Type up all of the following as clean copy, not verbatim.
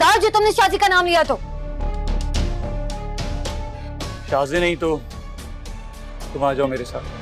खबरदार जो तुमने शाजी का नाम लिया तो। शाजी नहीं तो तुम आ जाओ मेरे साथ।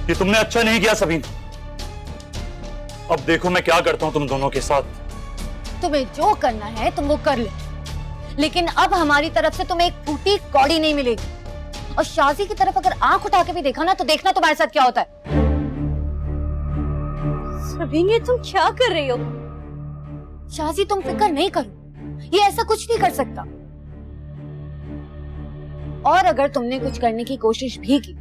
ये तुमने अच्छा नहीं किया सबीन। अब देखो मैं क्या करता हूं तुम दोनों के साथ। तुम्हें जो करना है तुम वो कर ले, लेकिन अब हमारी तरफ से तुम्हें एक फूटी कौड़ी नहीं मिलेगी। और शाजी की तरफ अगर आंख उठा के भी देखा ना तो देखना तुम्हारे साथ क्या होता है। सबीन ये तुम क्या कर रही हो? शाजी तुम फिक्र नहीं करो, ये ऐसा कुछ नहीं कर सकता। और अगर तुमने कुछ करने की कोशिश भी की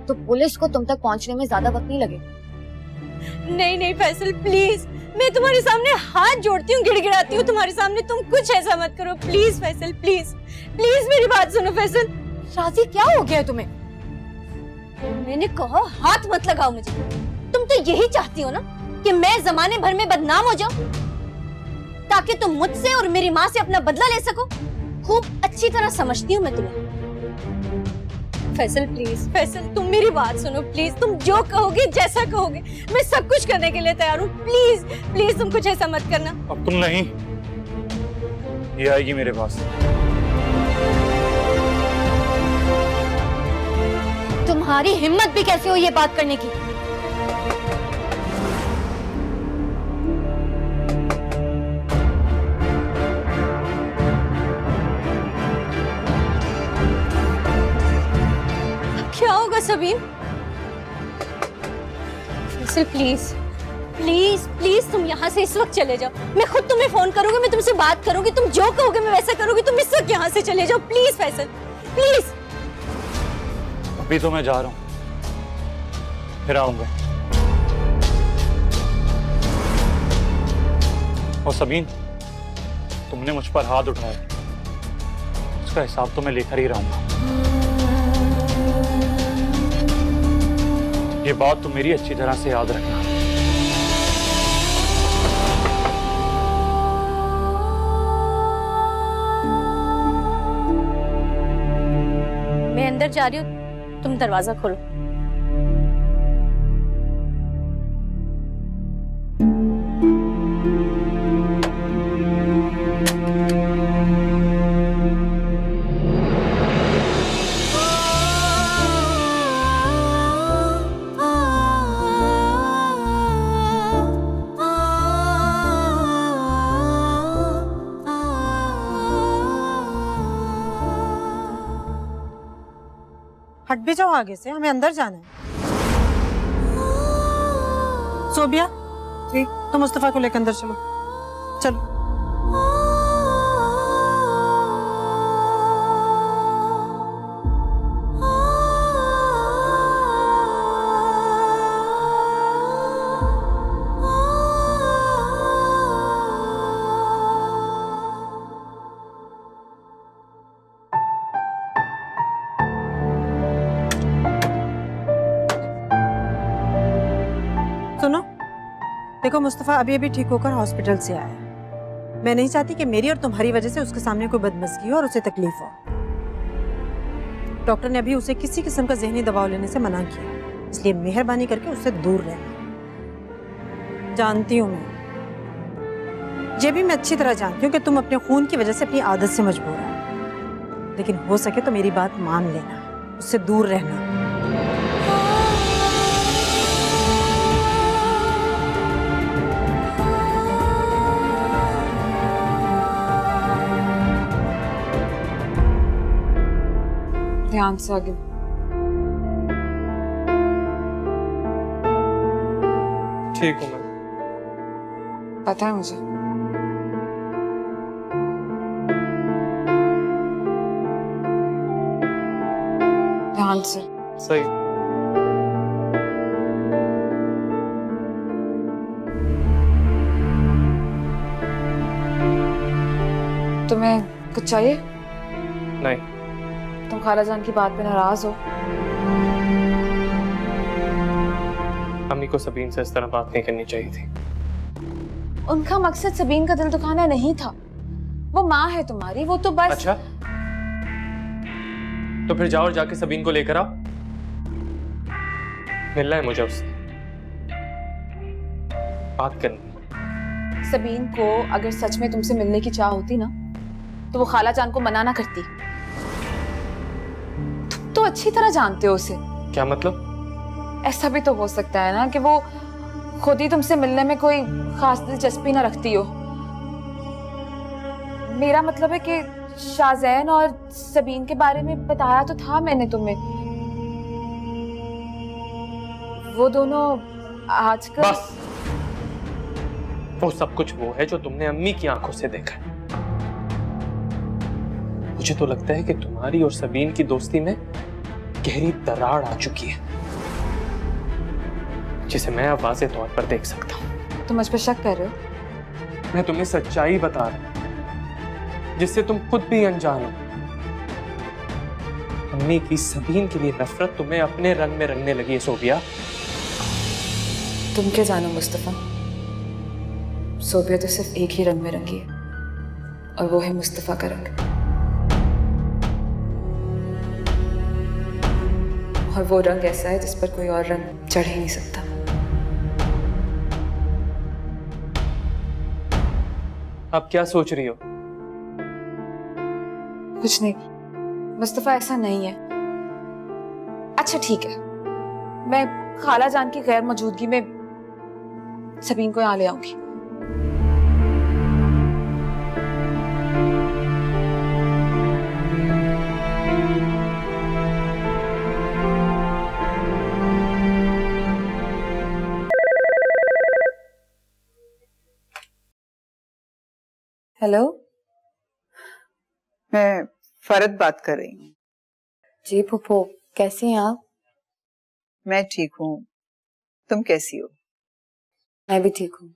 तो पुलिस को तुम तक पहुंचने में ज्यादा वक्त नहीं लगेगा। नहीं नहीं फैसल प्लीज, मैं तुम्हारे सामने हाथ जोड़ती हूँ, गिड़गिड़ाती हूँ तुम्हारे सामने, तुम कुछ ऐसा मत करो प्लीज फैसल, प्लीज प्लीज मेरी बात सुनो फैसल। शाजी क्या हो गया तुम्हें? मैंने कहा हाथ मत लगाओ मुझे। तुम तो यही चाहती हो ना कि मैं जमाने भर में बदनाम हो जाऊं ताकि तुम मुझसे और मेरी माँ से अपना बदला ले सको। खूब अच्छी तरह समझती हूँ मैं तुम्हें। फैसल प्लीज, फैसल तुम मेरी बात सुनो प्लीज, तुम जो कहोगे जैसा कहोगे मैं सब कुछ करने के लिए तैयार हूँ। प्लीज प्लीज तुम कुछ ऐसा मत करना। अब तुम नहीं, ये आएगी मेरे पास। तुम्हारी हिम्मत भी कैसे हो ये बात करने की? क्या होगा Sabeen? Faisal please please please तुम यहाँ से इस वक्त चले जाओ। मैं खुद तुम्हें फोन करूंगी, मैं तुमसे बात करूंगी, तुम जो कहोगे मैं वैसा करूंगी। तुम इस वक्त यहाँ से चले जाओ प्लीज फैसल, प्लीज। अभी तो मैं जा रहा हूं, फिर आऊंगा। और सबीन, तुमने मुझ पर हाथ उठाया, उसका हिसाब तो मैं लेकर ही रहूंगा। ये बात तुम मेरी अच्छी तरह से याद रखना। मैं अंदर जा रही हूँ, तुम दरवाजा खोलो। हट भी जाओ आगे से, हमें अंदर जाना है। सोबिया, ठीक, तो मुस्तफा को लेकर अंदर चलो। चलो। सुनो, देखो मुस्तफा अभी अभी ठीक होकर हॉस्पिटल से आया है। मैं नहीं चाहती कि मेरी और तुम्हारी वजह से उसके सामने कोई बदमज़गी हो और उसे तकलीफ हो। डॉक्टर ने अभी उसे किसी किस्म का ज़हनी दबाव लेने से मना किया, इसलिए मेहरबानी करके उससे दूर रहना। जानती हूँ मैं, ये भी मैं अच्छी तरह जानती हूँ कि तुम अपने खून की वजह से अपनी आदत से मजबूर हो, लेकिन हो सके तो मेरी बात मान लेना, उससे दूर रहना। ध्यान से आगे। ठीक हूँ मैं। पता है मुझे। ध्यान से। सही। तुम्हें कुछ चाहिए? नहीं। खाला जान की बात पे नाराज हो। अम्मी को सबीन से इस तरह बात नहीं करनी चाहिए थी। उनका मकसद सबीन का दिल दुखाना नहीं था। वो माँ है तुम्हारी, वो तो बस। अच्छा, तो फिर जाओ और जाके सबीन को लेकर आओ। मिलना है मुझे उससे, बात करनी। सबीन को अगर सच में तुमसे मिलने की चाह होती ना, तो वो खाला जान को मना ना करती। तुम तो अच्छी तरह जानते हो उसे। क्या मतलब? ऐसा भी तो हो सकता है ना कि वो खुद ही तुमसे मिलने में कोई खास दिलचस्पी ना रखती हो। मेरा मतलब है कि शाज़ैन और सबीन के बारे में बताया तो था मैंने तुम्हें। वो दोनों आजकल बस, वो सब कुछ वो है जो तुमने अम्मी की आंखों से देखा है। मुझे तो लगता है कि तुम्हारी और सबीन की दोस्ती में गहरी दरार आ चुकी है, जिसे मैं अब वाज़े तौर पर देख सकता हूं। तुम मुझ पर शक कर रहे हो? मैं तुम्हें सच्चाई बता रहा हूं, जिससे तुम खुद भी अनजान हो। अम्मी की सबीन के लिए नफरत तुम्हें अपने रंग में रंगने लगी है सोबिया। तुम क्या जानो मुस्तफा, सोबिया तो सिर्फ एक ही रंग में रंगी है, और वो है मुस्तफा का रंग। और वो रंग ऐसा है जिस पर कोई और रंग चढ़ ही नहीं सकता। अब क्या सोच रही हो? कुछ नहीं मुस्तफा, ऐसा नहीं है। अच्छा ठीक है, मैं खाला जान की गैर मौजूदगी में सबीन को यहाँ ले आऊंगी। हेलो, मैं फरद बात कर रही हूँ। जी फूफो, कैसी हैं आप? मैं ठीक हूँ, तुम कैसी हो? मैं भी ठीक हूँ।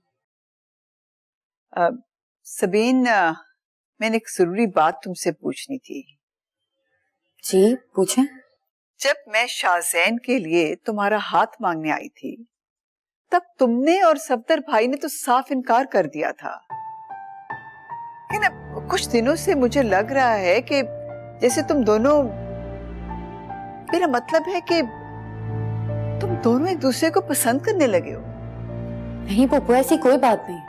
सबीन, मैंने एक जरूरी बात तुमसे पूछनी थी। जी पूछें। जब मैं शाज़ैन के लिए तुम्हारा हाथ मांगने आई थी, तब तुमने और सफदर भाई ने तो साफ इनकार कर दिया था। कुछ दिनों से मुझे लग रहा है कि जैसे तुम दोनों, मेरा मतलब है कि तुम दोनों एक दूसरे को पसंद करने लगे हो। नहीं पप्पू, ऐसी कोई बात नहीं,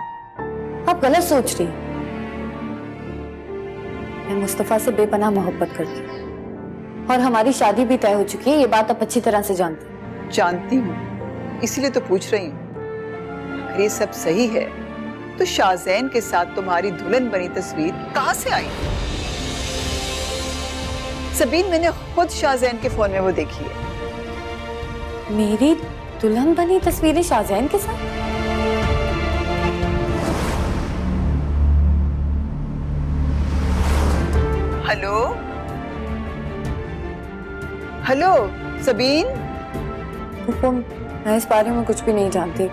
आप गलत सोच रही हैं। मैं मुस्तफा से बेपनाह मोहब्बत करती हूँ और हमारी शादी भी तय हो चुकी है, ये बात आप अच्छी तरह से जानती हूँ, इसीलिए तो पूछ रही हूँ। अगर ये सब सही है तो शाज़ैन के साथ तुम्हारी दुल्हन बनी तस्वीर कहाँ से आई? सबीन, मैंने खुद शाज़ैन के फोन में वो देखी है। मेरी दुल्हन बनी तस्वीरें शाज़ैन के साथ? Hello hello Sabeen. पप्पू, मैं इस बारे में कुछ भी नहीं जानती।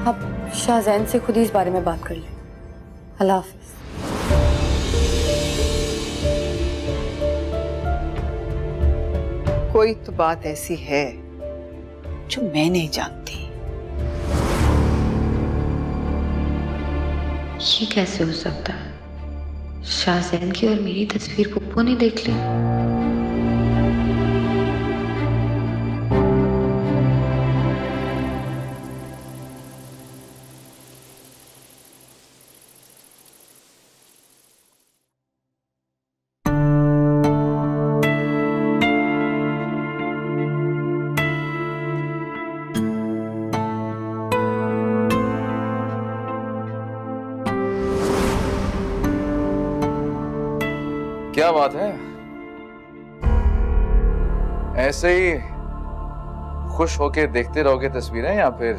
आप शाज़ैन से खुद ही इस बारे में बात कर लें। अल्लाह हाफ़िज़। कोई तो बात ऐसी है जो मैं नहीं जानती। ये कैसे हो सकता है? शाज़ैन की और मेरी तस्वीर पप्पू ने देख ली। क्या बात है? ऐसे ही खुश होके देखते रहोगे तस्वीरें, या फिर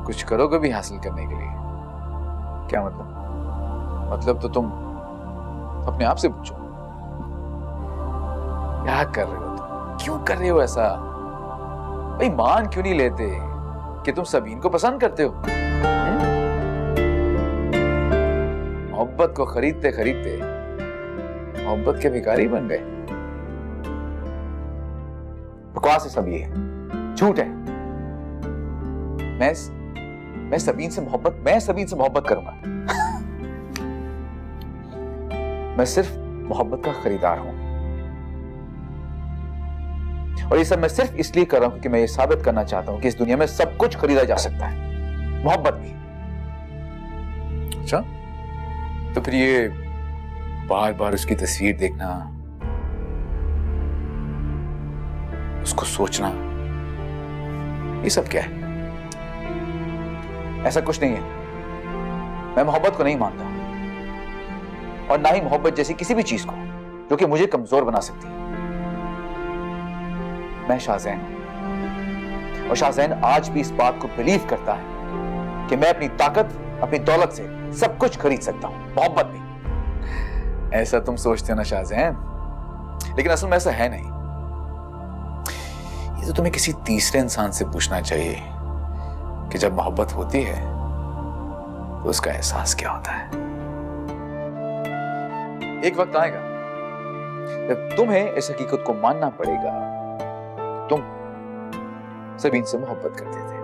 कुछ करोगे भी हासिल करने के लिए? क्या मतलब तो तुम अपने आप से पूछो, क्या कर रहे हो तुम? क्यों कर रहे हो ऐसा? भाई मान क्यों नहीं लेते कि तुम सबीन को पसंद करते हो? मोहब्बत को खरीदते खरीदते मोहब्बत के भिखारी बन गए। बकवास है सब, ये झूठ है। मैं सबीन से मोहब्बत करूंगा। मैं सिर्फ मोहब्बत का खरीदार हूं, और ये सब मैं सिर्फ इसलिए कर रहा हूं क्योंकि मैं ये साबित करना चाहता हूं कि इस दुनिया में सब कुछ खरीदा जा सकता है, मोहब्बत भी। अच्छा, तो फिर ये बार बार उसकी तस्वीर देखना, उसको सोचना, ये सब क्या है? ऐसा कुछ नहीं है। मैं मोहब्बत को नहीं मानता, और ना ही मोहब्बत जैसी किसी भी चीज को जो कि मुझे कमजोर बना सकती है। मैं शाहज़ैन हूं, और शाहज़ैन आज भी इस बात को बिलीव करता है कि मैं अपनी ताकत, अपनी दौलत से सब कुछ खरीद सकता हूं, मोहब्बत भी। ऐसा तुम सोचते हो ना शाहज़ैन, लेकिन असल में ऐसा है नहीं। ये तो तुम्हें किसी तीसरे इंसान से पूछना चाहिए कि जब मोहब्बत होती है तो उसका एहसास क्या होता है। एक वक्त आएगा जब तुम्हें इस हकीकत को मानना पड़ेगा, तुम सबीन से मोहब्बत करते थे।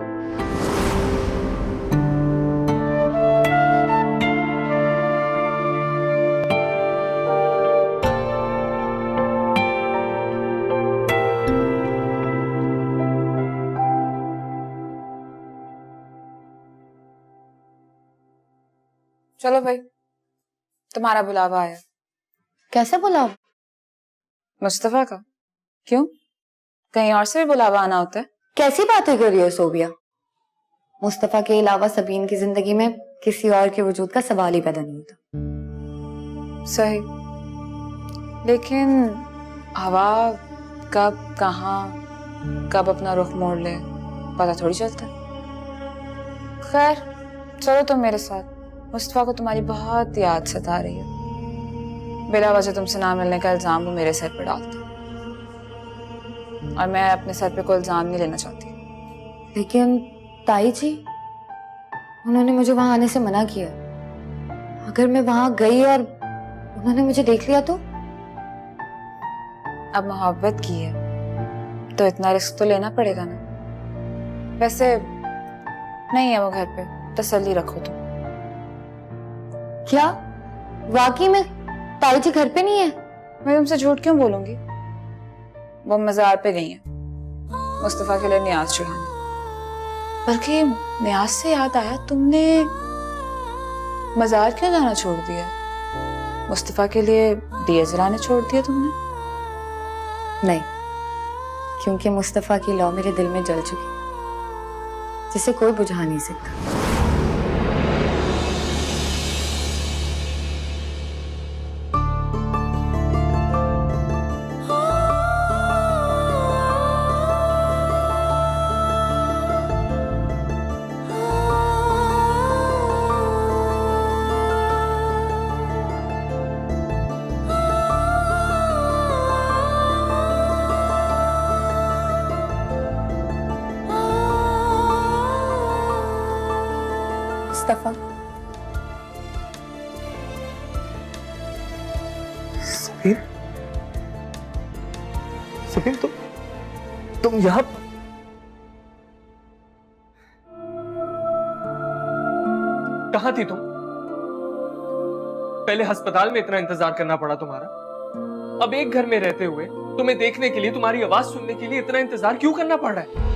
चलो भाई, तुम्हारा बुलावा आया। कैसे बुलाओ? मुस्तफा का। क्यों, कहीं और से भी बुलावा आना होता है? कैसी बातें कर रही हो सोबिया? मुस्तफा के अलावा सबीन की जिंदगी में किसी और के वजूद का सवाल ही पैदा नहीं होता। सही, लेकिन हवा कब, कहाँ, कब अपना रुख मोड़ ले पता थोड़ी चलता। खैर चलो तुम मेरे साथ। मुस्तफा को तुम्हारी बहुत याद सता रही है। बिला वजह तुमसे ना मिलने का इल्जाम वो मेरे सर पे डालता, और मैं अपने सर पे कोई इल्जाम नहीं लेना चाहती। लेकिन ताई जी, उन्होंने मुझे वहां आने से मना किया। अगर मैं वहां गई और उन्होंने मुझे देख लिया तो? अब मोहब्बत की है तो इतना रिस्क तो लेना पड़ेगा ना। वैसे नहीं है वो घर पे, तसल्ली रखो तुम। क्या वाकई में ताई जी घर पे नहीं है? मैं तुमसे झूठ क्यों बोलूंगी? वो मजार पे गई है मुस्तफा के लिए न्याज चढ़ाने। बल्कि न्याज से याद आया, तुमने मजार क्यों जाना छोड़ दिया? मुस्तफा के लिए दिए जलाने छोड़ दिया तुमने? नहीं, क्योंकि मुस्तफा की लौ मेरे दिल में जल चुकी, जिसे कोई बुझा नहीं सकता। मुस्तफा, सबीन, सबीन तुम यहां? कहां थी तुम? पहले अस्पताल में इतना इंतजार करना पड़ा तुम्हारा, अब एक घर में रहते हुए तुम्हें देखने के लिए, तुम्हारी आवाज सुनने के लिए इतना इंतजार क्यों करना पड़ रहा है?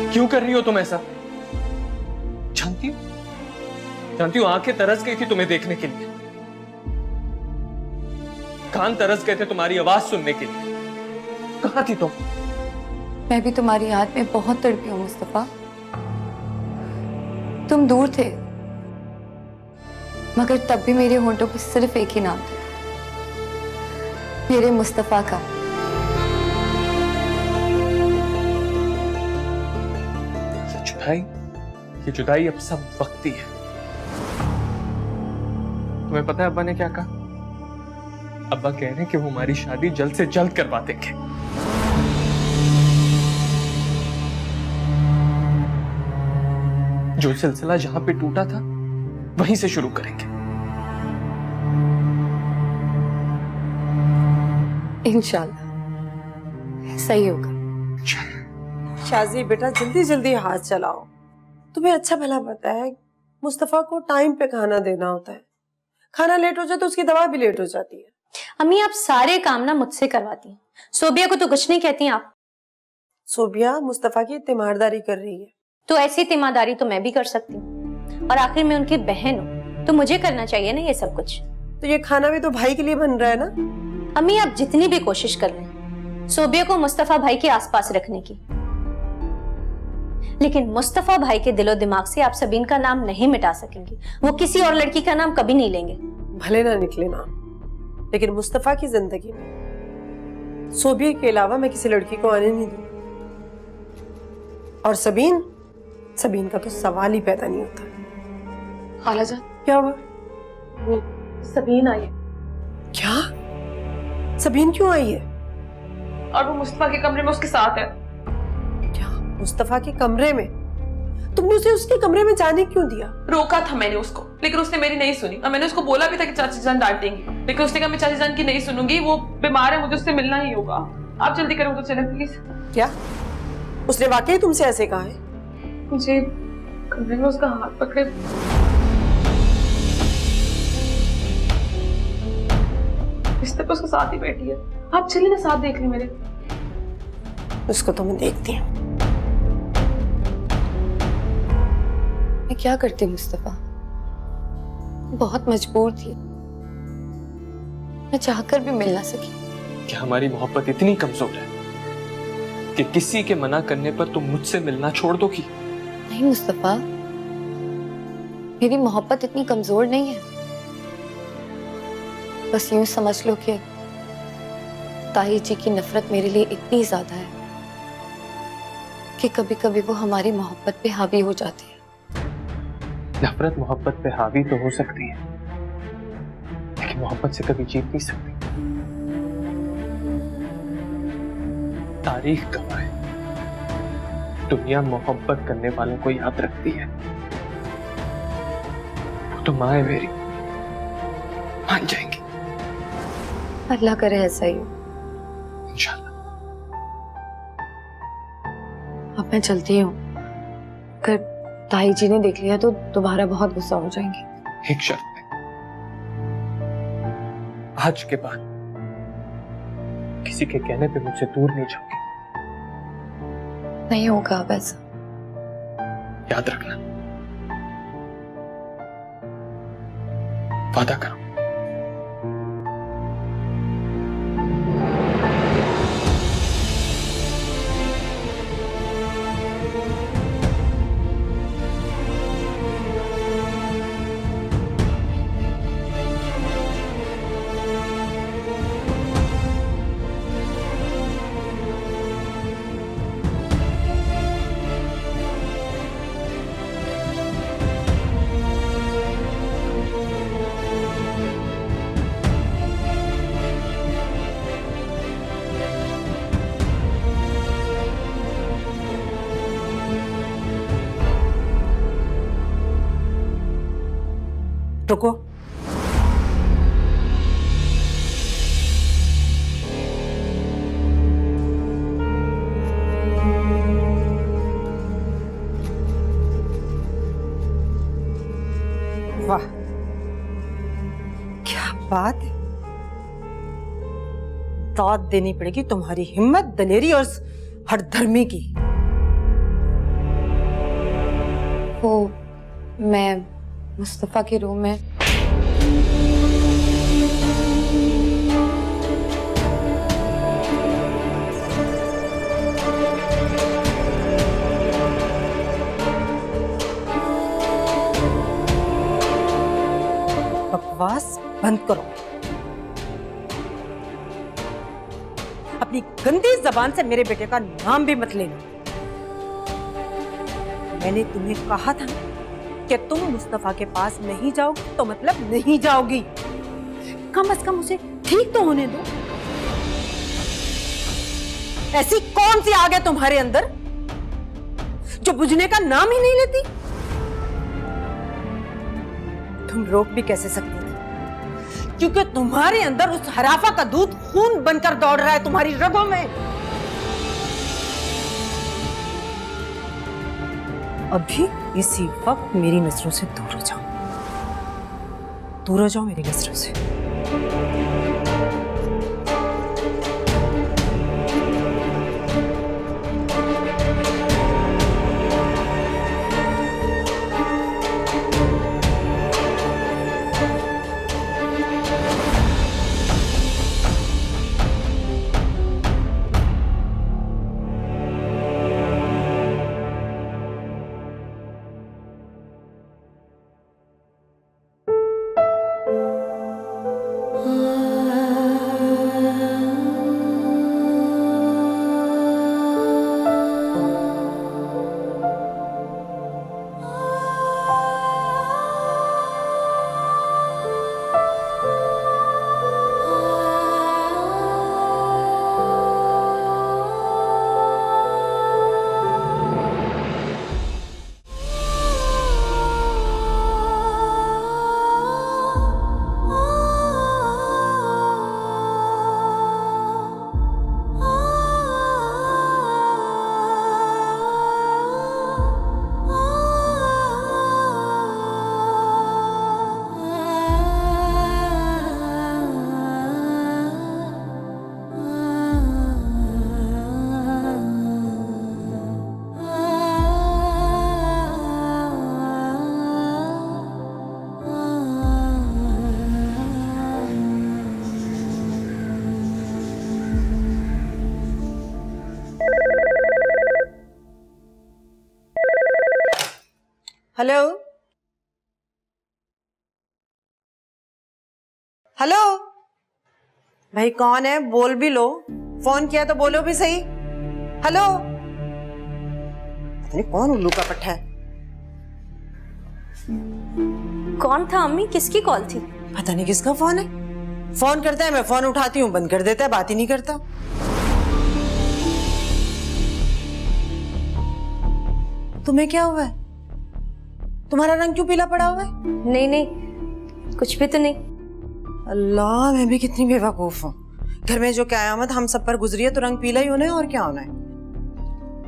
क्यों कर रही हो तुम ऐसा? जानती हूं आंखें तरस गई थी तुम्हें देखने के लिए, कान तरस गए थे तुम्हारी आवाज सुनने के लिए। कहां थी तुम? मैं भी तुम्हारी याद में बहुत तड़पी हूं मुस्तफा। तुम दूर थे, मगर तब भी मेरे होंठों पे सिर्फ एक ही नाम था, मेरे मुस्तफा का। ये जुदाई अब सब वक्ती है। तुम्हें पता है अब्बा ने क्या कहा? अब्बा कह रहे हैं कि वो हमारी शादी जल्द से जल्द करवा देंगे। जो सिलसिला जहां पे टूटा था वहीं से शुरू करेंगे। इंशाल्लाह ऐसा ही होगा। शाजी बेटा जल्दी जल्दी हाथ चलाओ। तुम्हें अच्छा भला पता है मुस्तफा को टाइम पे खाना देना होता है। खाना लेट हो जाए तो उसकी दवा भी लेट हो जाती है। अम्मी आप सारे काम ना मुझसे करवाती हैं, सोबिया को तो कुछ नहीं कहती आप। सोबिया मुस्तफा की तीमारदारी कर रही है। तो ऐसी तीमारदारी तो मैं भी कर सकती हूँ, और आखिर में उनकी बहन हूँ तो मुझे करना चाहिए ना ये सब कुछ। तो ये खाना भी तो भाई के लिए बन रहा है ना। अम्मी आप जितनी भी कोशिश कर लें सोबिया को मुस्तफा भाई के आसपास रखने की, लेकिन मुस्तफा भाई के दिलो दिमाग से आप सबीन का नाम नहीं मिटा सकेंगी। वो किसी और लड़की का नाम कभी नहीं लेंगे। भले ना निकले नाम, लेकिन मुस्तफा की जिंदगी में सोबिया के अलावा मैं किसी लड़की को आने नहीं दूंगी। और सबीन का तो सवाल ही पैदा नहीं होता। खालाजान क्या हुआ? वो सबीन आई है। क्या? सबीन क्यों आई है? और वो मुस्तफा के कमरे में उसके साथ है। क्या मुस्तफा के कमरे में? तुमने उसे उसके कमरे में जाने क्यों दिया? रोका था मैंने उसको, लेकिन उसने मेरी नहीं सुनी। और मैंने उसको बोला भी था कि चाची जान डांटेंगी, लेकिन उसने कहा मैं चाची जान की नहीं सुनूंगी, वो बीमार है, मुझे उससे मिलना ही होगा। आप जल्दी करो तो चले प्लीज। क्या उसने वाकई तुमसे ऐसे कहा है? मुझे कमरे में उसका हाथ पकड़े बिस्तर पर उसके साथ ही बैठी है। आप चलिए ना साथ देख लें मेरे। उसको तो मैं देखती हूँ। मैं क्या करती मुस्तफा, बहुत मजबूर थी, मैं चाहकर भी मिल ना सकी। क्या हमारी मोहब्बत इतनी कमजोर है कि किसी के मना करने पर तुम मुझसे मिलना छोड़ दोगी? नहीं मुस्तफा, मेरी मोहब्बत इतनी कमजोर नहीं है। बस यूं समझ लो कि ताई जी की नफरत मेरे लिए इतनी ज्यादा है कि कभी कभी वो हमारी मोहब्बत पे हावी हो जाती है। नफरत मोहब्बत पे हावी तो हो सकती है, लेकिन मोहब्बत से कभी जीत नहीं सकती। तारीख गवाह है, दुनिया मोहब्बत करने वालों को याद रखती है। वो तो माँ है मेरी, मान जाएंगी अल्लाह करे ऐसा ही हो। इंशाल्लाह। अब मैं चलती हूँ, अगर ताई जी ने देख लिया तो दोबारा बहुत गुस्सा हो जाएंगे। एक शर्त पे, आज के बाद किसी के कहने पे मुझसे दूर नहीं जाओगी। नहीं होगा अब ऐसा। याद रखना, वादा करो। रुको। वाह, क्या बात है। दाद देनी पड़ेगी तुम्हारी हिम्मत, दलेरी और हठधर्मी की। वो मैं मुस्तफा के रूम में बकवास बंद करो। अपनी गंदी जबान से मेरे बेटे का नाम भी मत लेना। मैंने तुम्हें कहा था कि तुम मुस्तफा के पास नहीं जाओगी तो मतलब नहीं जाओगी। कम से कम उसे ठीक तो होने दो। ऐसी कौन सी आग है तुम्हारे अंदर जो बुझने का नाम ही नहीं लेती? तुम रोक भी कैसे सकती थी? क्योंकि तुम्हारे अंदर उस हराफा का दूध खून बनकर दौड़ रहा है तुम्हारी रगों में। अभी इसी वक्त मेरी नजरों से दूर हो जाओ, दूर हो जाओ मेरी नजरों से। हेलो हेलो, भाई कौन है? बोल भी लो, फोन किया तो बोलो भी सही। हेलो, पता नहीं कौन उल्लू का पट्टा है। कौन था अम्मी? किसकी कॉल थी? पता नहीं किसका फोन है। फोन करता है, मैं फोन उठाती हूँ, बंद कर देता है, बात ही नहीं करता। तुम्हें क्या हुआ है? तुम्हारा रंग क्यों पीला पड़ा हुआ है? नहीं नहीं, कुछ भी तो नहीं। अल्लाह, मैं भी कितनी बेवकूफ हूँ। घर में जो क़यामत हम सब पर गुजरी है तो रंग पीला ही होना है, और क्या होना है।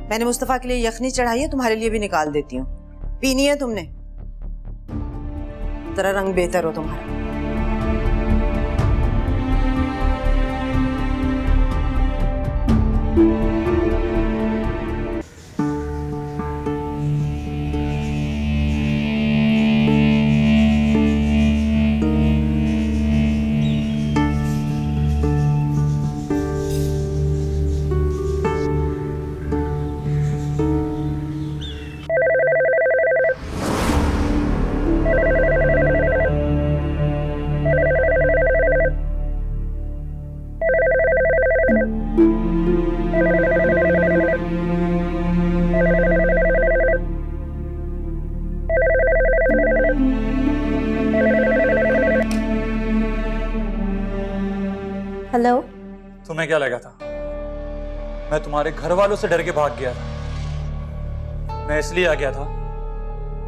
मैंने मुस्तफा के लिए यखनी चढ़ाई है, तुम्हारे लिए भी निकाल देती हूँ। पीनी है तुमने? जरा रंग बेहतर हो तुम्हारा। हेलो। तुम्हें क्या लगा था मैं तुम्हारे घर वालों से डर के भाग गया था? मैं इसलिए आ गया था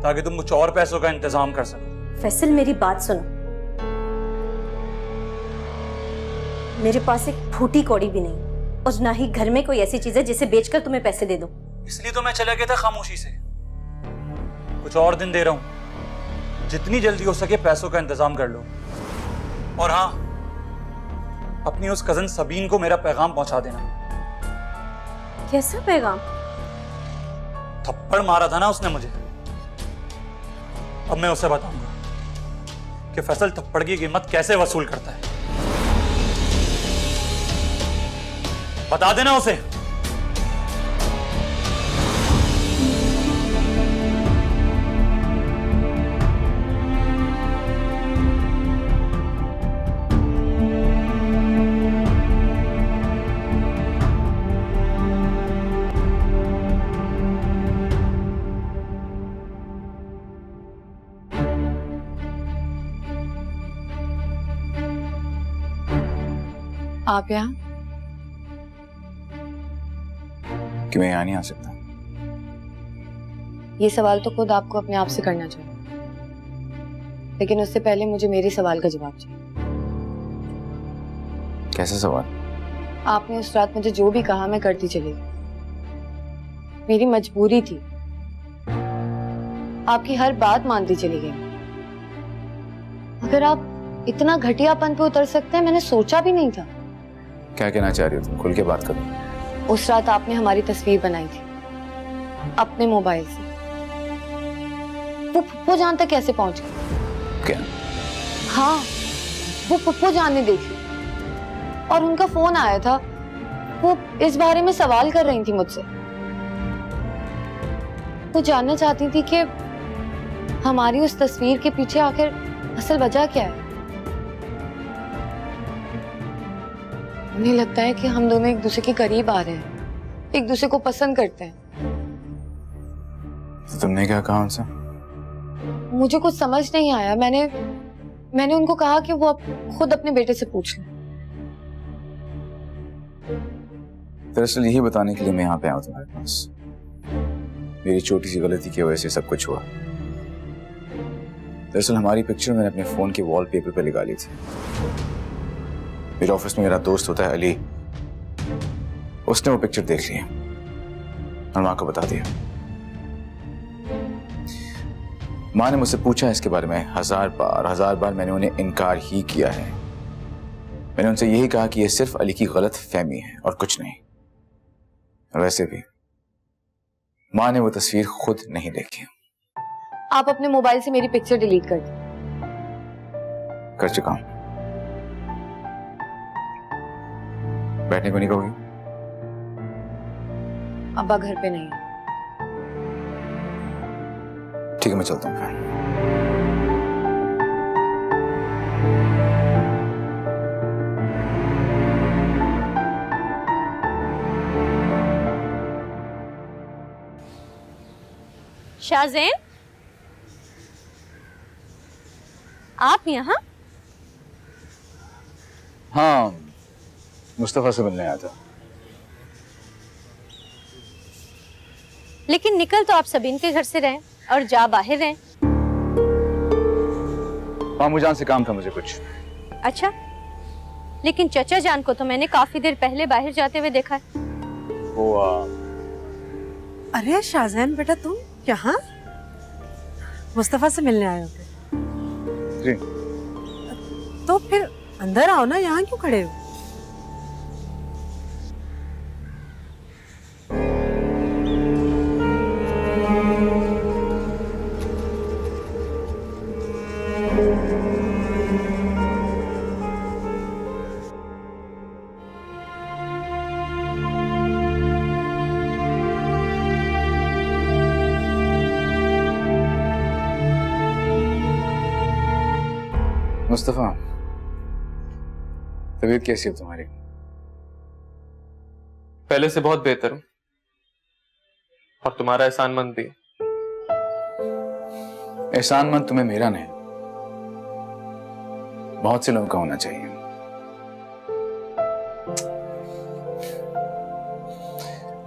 ताकि तुम कुछ और पैसों का इंतजाम कर सको। फैसल, मेरी बात सुनो। मेरे पास एक फूटी कौड़ी भी नहीं, और ना ही घर में कोई ऐसी चीज है जिसे बेचकर तुम्हें पैसे दे दूं। इसलिए तो मैं चला गया था खामोशी से। कुछ और दिन दे रहा हूं, जितनी जल्दी हो सके पैसों का इंतजाम कर लो। और हाँ, अपनी उस कजन सबीन को मेरा पैगाम पहुंचा देना। कैसा पैगाम? थप्पड़ मारा था ना उसने मुझे, अब मैं उसे बताऊंगा कि फैसल थप्पड़ की कीमत कैसे वसूल करता है। बता देना उसे। आप यहाँ? कि मैं यहाँ नहीं आ सकता? ये सवाल तो खुद आपको अपने आप से करना चाहिए। लेकिन उससे पहले मुझे मेरे सवाल का जवाब चाहिए। कैसा सवाल? आपने उस रात मुझे जो भी कहा मैं करती चली गई। मेरी मजबूरी थी, आपकी हर बात मानती चली गई। अगर आप इतना घटियापन पे उतर सकते हैं मैंने सोचा भी नहीं था। क्या कहना चाह रही हो तुम? खुल के बात करो। उस रात आपने हमारी तस्वीर बनाई थी अपने मोबाइल से, वो फुप्पो जान तक कैसे पहुंच गई? क्या? हाँ, वो फुप्पो जान ने देखी और उनका फोन आया था। वो इस बारे में सवाल कर रही थी मुझसे। वो जानना चाहती थी कि हमारी उस तस्वीर के पीछे आखिर असल वजह क्या है। उन्हें लगता है कि हम दोनों एक दूसरे के करीब आ रहे हैं, एक दूसरे को पसंद करते हैं। तो तुमने क्या कहा उनसे? मुझे कुछ समझ नहीं आया। मैंने उनको कहा कि वो खुद अपने बेटे से पूछ लें। दरअसल यही बताने के लिए मैं यहाँ पे आया हूँ तुम्हारे पास। मेरी छोटी सी गलती की वजह से सब कुछ हुआ। दरअसल हमारी पिक्चर मैंने अपने फोन के वॉलपेपर पे लगा ली थी। मेरे ऑफिस में मेरा दोस्त होता है अली, उसने वो पिक्चर देख ली और माँ को बता दिया। माँ ने मुझसे पूछा इसके बारे में 1000 बार मैंने उन्हें इनकार ही किया है। मैंने उनसे यही कहा कि यह सिर्फ अली की गलत फहमी है और कुछ नहीं। और वैसे भी माँ ने वो तस्वीर खुद नहीं देखी। आप अपने मोबाइल से मेरी पिक्चर डिलीट कर दें। कर चुका हूं। बैठने को नहीं कहोगी? अब्बा घर पे नहीं है। ठीक है, मैं चलता हूँ फिर। शाहज़ैन, आप यहाँ? हाँ, मुस्तफा से मिलने आया था। लेकिन निकल तो आप सबीन के घर से रहे और जा बाहर रहे। मामू जान से काम था मुझे कुछ। अच्छा, लेकिन चचा जान को तो मैंने काफी देर पहले बाहर जाते हुए देखा है। वो अरे शाहजहान बेटा, तुम यहाँ मुस्तफा से मिलने आए हो? जी। तो फिर अंदर आओ ना, यहाँ क्यों खड़े हो? मुस्तफा, तबीयत कैसी है तुम्हारी? पहले से बहुत बेहतर हूं और तुम्हारा एहसानमंद भी। एहसानमंद तुम्हें मेरा नहीं, बहुत से लोगों का होना चाहिए।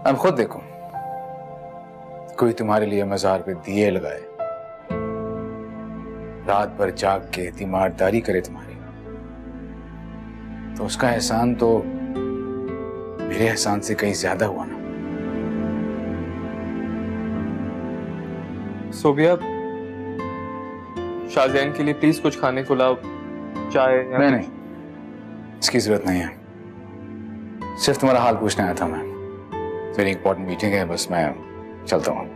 अब खुद देखो, कोई तुम्हारे लिए मजार पे दिए लगाए, रात भर जाग के तीमारदारी करे तुम्हारी, तो उसका एहसान तो मेरे एहसान से कहीं ज्यादा हुआ ना। सोबिया, शाहज़ैन के लिए प्लीज कुछ खाने को लाओ, चाय या नहीं, इसकी जरूरत नहीं है। सिर्फ तुम्हारा हाल पूछने आया था मैं। मेरी इंपॉर्टेंट मीटिंग है, बस मैं चलता हूँ।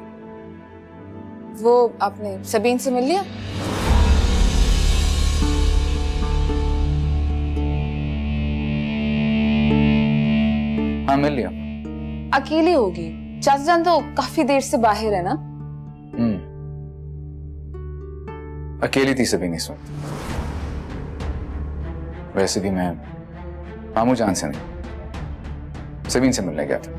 वो आपने सबीन से मिल लिया? हाँ, मिल लिया। अकेली होगी, चाचा जान तो काफी देर से बाहर है ना। अकेली थी सभी इस वक्त। वैसे भी मैं मामू जान से नहीं, सबीन से मिलने गया था।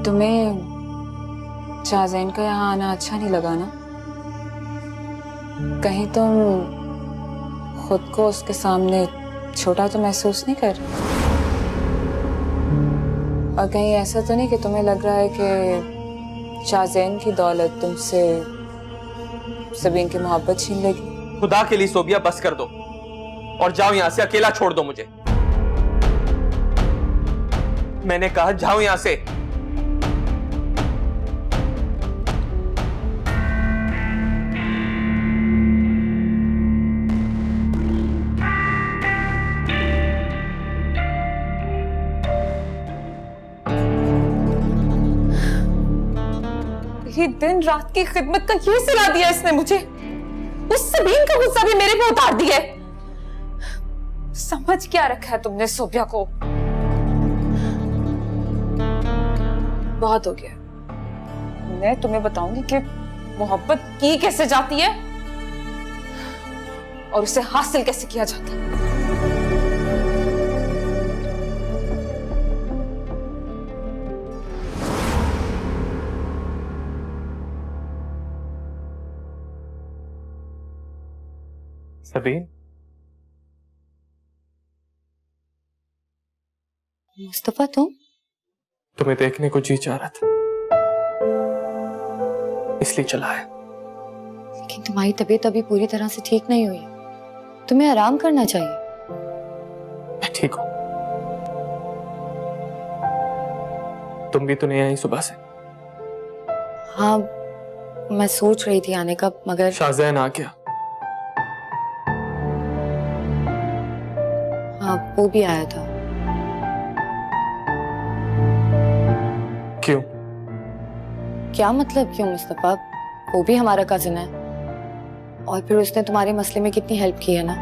तुम्हें शाहज़ैन का यहाँ आना अच्छा नहीं लगा ना? कहीं तुम खुद को उसके सामने छोटा तो महसूस नहीं कर रहे? और कहीं ऐसा तो नहीं कि तुम्हें लग रहा है कि शाहज़ैन की दौलत तुमसे सबीन की मोहब्बत छीन लेगी? खुदा के लिए सोबिया बस कर दो और जाओ यहां से, अकेला छोड़ दो मुझे। मैंने कहा जाओ यहां से। ये दिन रात की खिदमत का ये सिला दिया इसने मुझे। उस सबीन का गुस्सा भी मेरे पे उतार दिया है। समझ क्या रखा है तुमने सोबिया को? बहुत हो गया। मैं तुम्हें बताऊंगी कि मोहब्बत की कैसे जाती है और उसे हासिल कैसे किया जाता है। सबीन, मुस्तफा तुम? तुम्हें देखने को जी चाह रहा था, इसलिए चला है। लेकिन तुम्हारी तबीयत अभी पूरी तरह से ठीक नहीं हुई, तुम्हें आराम करना चाहिए। मैं ठीक हूं। तुम भी तो नहीं आई सुबह से? हाँ, मैं सोच रही थी आने का, मगर शाहज़ैन आ गया। हाँ, वो भी आया था। क्यों? क्या मतलब क्यों मुस्तफा? वो भी हमारा कजिन है, और फिर उसने तुम्हारे मसले में कितनी हेल्प की है ना।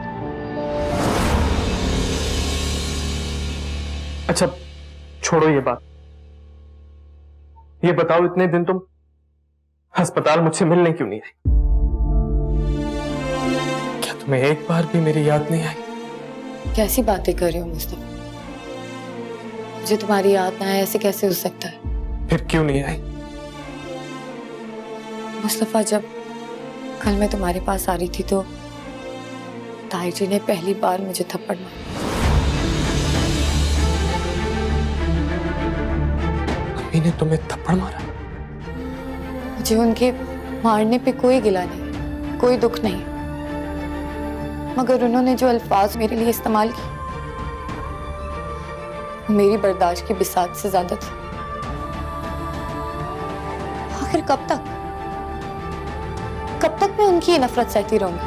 अच्छा छोड़ो ये बात। ये बताओ, इतने दिन तुम अस्पताल मुझसे मिलने क्यों नहीं आई? क्या तुम्हें एक बार भी मेरी याद नहीं आई? कैसी बातें कर रहे हो मुस्तफा? मुझे तुम्हारी याद ना आए ऐसे कैसे हो सकता है? फिर क्यों नहीं आई? मुस्तफा, जब कल मैं तुम्हारे पास आ रही थी तो ताई जी ने पहली बार मुझे थप्पड़ मारा। अम्मी ने तुम्हें थप्पड़ मारा? मुझे उनके मारने पे कोई गिला नहीं, कोई दुख नहीं, मगर उन्होंने जो अल्फाज मेरे लिए इस्तेमाल किए वो मेरी बर्दाश्त की बिसात से ज्यादा थी। आखिर कब तक मैं उनकी ये नफरत सहती रहूंगी?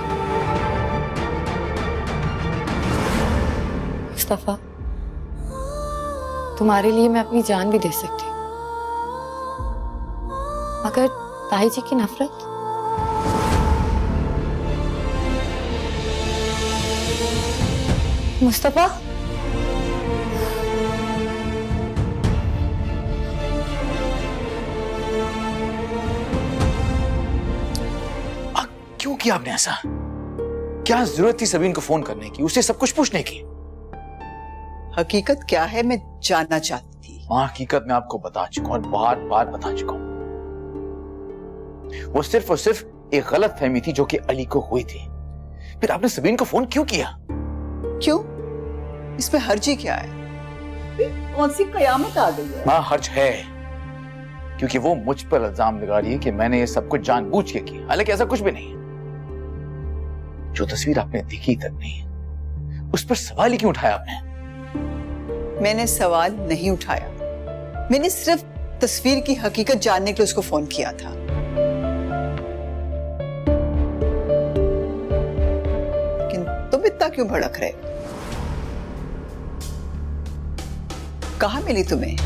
मुस्तफा, तुम्हारे लिए मैं अपनी जान भी दे सकती हूँ, मगर ताई जी की नफरत? मुस्तफा, क्यों किया आपने ऐसा? क्या जरूरत थी सबीन को फोन करने की, उसे सब कुछ पूछने की? हकीकत क्या है मैं जानना चाहती थी। हाँ, हकीकत मैं आपको बता चुका हूं और बार बार बता चुका हूं। वो सिर्फ और सिर्फ एक गलत फहमी थी जो कि अली को हुई थी। फिर आपने सबीन को फोन क्यों किया? क्यों? इसमें हर्जी क्या है? कौन सी कयामत आ गई है? हाँ, हर्ज है, क्योंकि वो मुझ पर इल्जाम लगा रही है कि मैंने ये सब कुछ जानबूझ के किया, हालांकि ऐसा कुछ भी नहीं है। जो तस्वीर आपने देखी तक नहीं, उस पर सवाल ही क्यों उठाया आपने? मैंने सवाल नहीं उठाया, मैंने सिर्फ तस्वीर की हकीकत जानने के लिए उसको फोन किया था। लेकिन तुम इतना क्यों भड़क रहे? कहाँ मिली तुम्हें?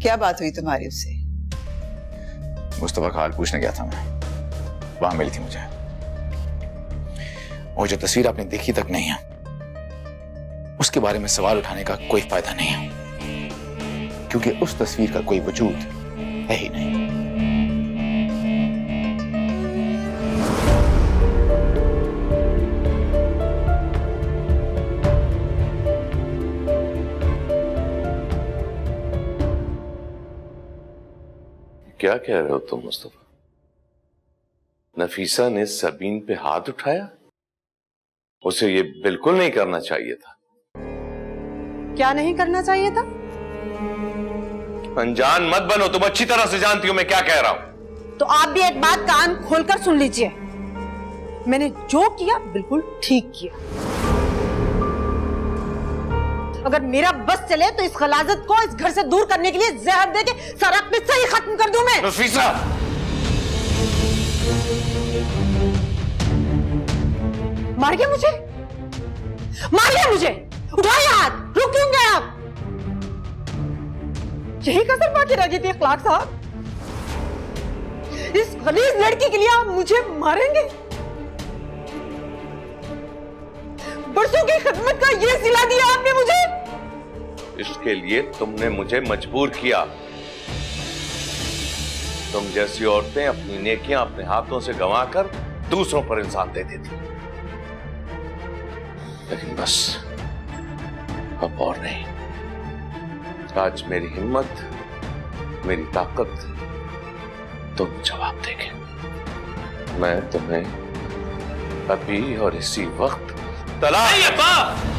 क्या बात हुई तुम्हारी उससे? मुस्तफा का हाल पूछने गया था मैं, वहां मिली थी मुझे। और जो तस्वीर आपने देखी तक नहीं है, उसके बारे में सवाल उठाने का कोई फायदा नहीं है, क्योंकि उस तस्वीर का कोई वजूद है ही नहीं। क्या कह रहे हो तुम मुस्तफा? नफीसा ने सबीन पे हाथ उठाया? उसे ये बिल्कुल नहीं करना चाहिए था। क्या नहीं करना चाहिए था? अनजान मत बनो, तुम अच्छी तरह से जानती हो मैं क्या कह रहा हूं। तो आप भी एक बात कान खोलकर सुन लीजिए, मैंने जो किया बिल्कुल ठीक किया। अगर मेरा बस चले तो इस खलाजत को इस घर से दूर करने के लिए जहर देके सारा किस्सा ही खत्म कर दूं मैं। नफीसा! मार गया मुझे, मार गया मुझे, उठाइए हाथ, रुक क्यों गए आप? यही कसर बाकी रह गई थी अखलाक साहब? इस गलीज लड़की के लिए आप मुझे मारेंगे? बरसों की खिदमत का ये सिला दिया आपने मुझे। इसके लिए तुमने मुझे मजबूर किया। तुम जैसी औरतें अपनी नेकियां अपने हाथों से गंवाकर दूसरों पर इंसान दे देती, लेकिन बस अब और नहीं। आज मेरी हिम्मत, मेरी ताकत तुम जवाब देंगे। मैं तुम्हें अभी और इसी वक्त तलाक